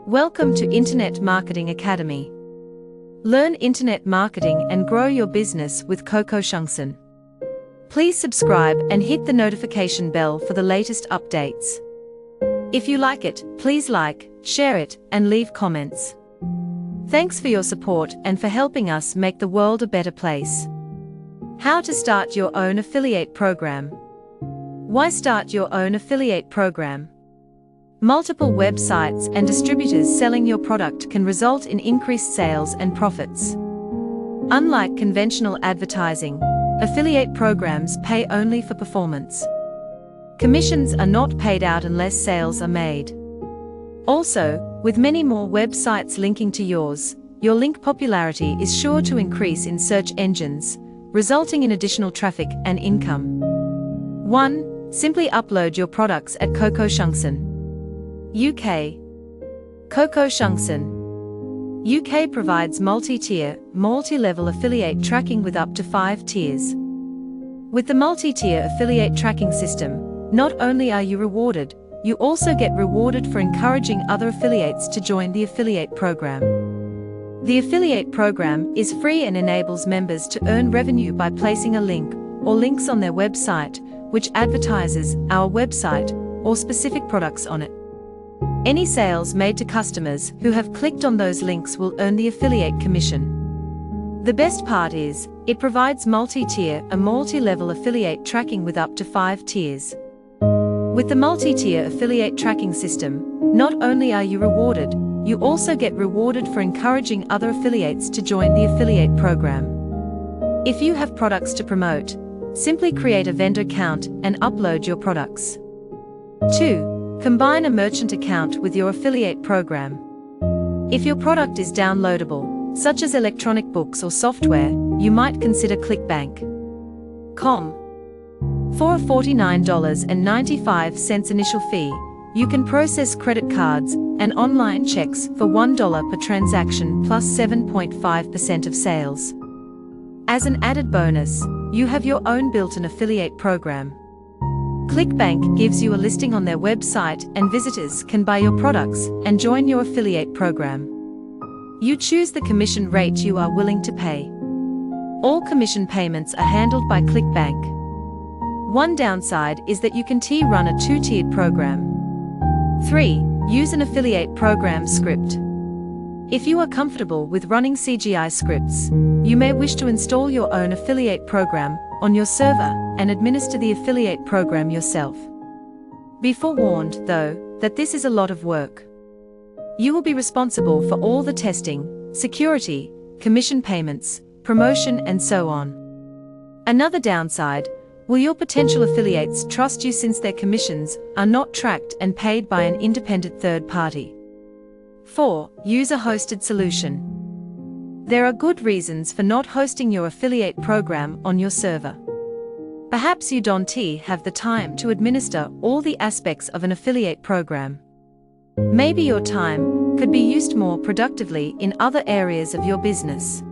Welcome to Internet Marketing Academy. Learn internet marketing and grow your business with Coco Shungsun. Please subscribe and hit the notification bell for the latest updates. If you like it, please like, share it, and leave comments. Thanks for your support and for helping us make the world a better place. How to start your own affiliate program. Why start your own affiliate program? Multiple websites and distributors selling your product can result in increased sales and profits. Unlike conventional advertising, affiliate programs pay only for performance. Commissions are not paid out unless sales are made. Also, with many more websites linking to yours, your link popularity is sure to increase in search engines, resulting in additional traffic and income. 1. Simply upload your products at Coco Shungsun. UK. Coco Shungsun UK provides multi-tier, multi-level affiliate tracking with up to 5 tiers. With the multi-tier affiliate tracking system, not only are you rewarded, you also get rewarded for encouraging other affiliates to join the affiliate program. The affiliate program is free and enables members to earn revenue by placing a link or links on their website, which advertises our website or specific products on it. Any sales made to customers who have clicked on those links will earn the affiliate commission. The best part is, it provides multi-tier and multi-level affiliate tracking with up to 5 tiers. With the multi-tier affiliate tracking system, not only are you rewarded, you also get rewarded for encouraging other affiliates to join the affiliate program. If you have products to promote, simply create a vendor account and upload your products. 2. Combine a merchant account with your affiliate program. If your product is downloadable, such as electronic books or software, you might consider ClickBank.com. For a $49.95 initial fee, you can process credit cards and online checks for $1 per transaction plus 7.5% of sales. As an added bonus, you have your own built-in affiliate program. ClickBank gives you a listing on their website and visitors can buy your products and join your affiliate program. You choose the commission rate you are willing to pay. All commission payments are handled by ClickBank. One downside is that you can run a 2-tiered program. 3. Use an affiliate program script. If you are comfortable with running CGI scripts, you may wish to install your own affiliate program on your server and administer the affiliate program yourself. Be forewarned, though, that this is a lot of work. You will be responsible for all the testing, security, commission payments, promotion, and so on. Another downside: will your potential affiliates trust you since their commissions are not tracked and paid by an independent third party? 4. Use a hosted solution. There are good reasons for not hosting your affiliate program on your server. Perhaps you don't have the time to administer all the aspects of an affiliate program. Maybe your time could be used more productively in other areas of your business.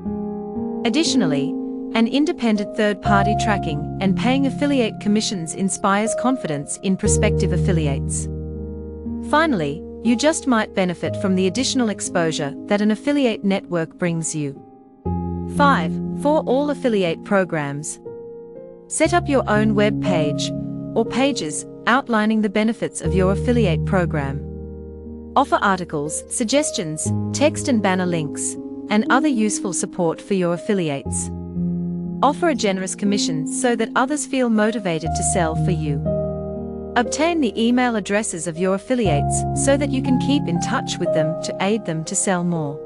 Additionally, an independent third-party tracking and paying affiliate commissions inspires confidence in prospective affiliates. Finally, you just might benefit from the additional exposure that an affiliate network brings you. 5. For all affiliate programs, set up your own web page or pages outlining the benefits of your affiliate program. Offer articles, suggestions, text and banner links, and other useful support for your affiliates. Offer a generous commission so that others feel motivated to sell for you. Obtain the email addresses of your affiliates so that you can keep in touch with them to aid them to sell more.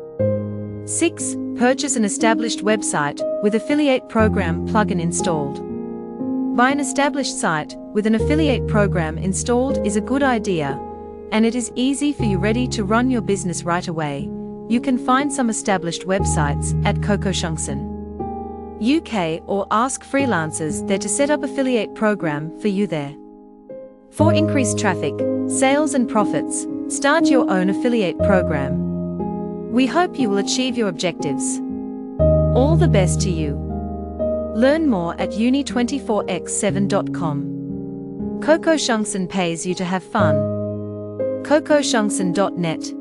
6. Purchase an established website with affiliate program plugin installed. Buy an established site with an affiliate program installed is a good idea, and it is easy for you ready to run your business right away. You can find some established websites at Coco Shungsun UK or ask freelancers there to set up affiliate program for you there. For increased traffic, sales and profits, start your own affiliate program. We hope you will achieve your objectives. All the best to you. Learn more at uni24x7.com. Coco Shungsun pays you to have fun. CocoShungsun.net